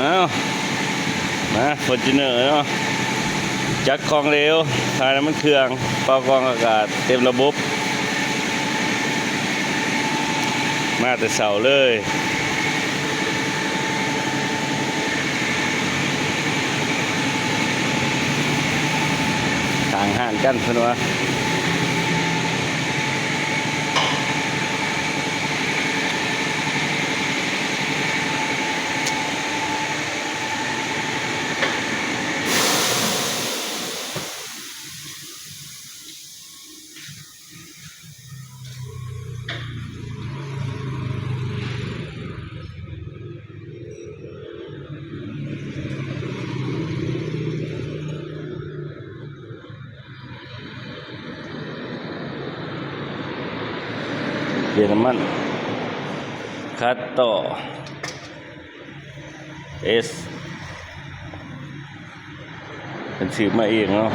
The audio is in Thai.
มาฟอร์จูเนอร์เนาะจัดกองเร็วทายน้ำมันเครื่องเป่ากองอากาศเต็มระบบมาแต่เสาเลยทางห่างกันเพิ่นว่าเปลี่ยนน้ำมันคัดต่อเอสเป็นซื้อมาเองเนาะ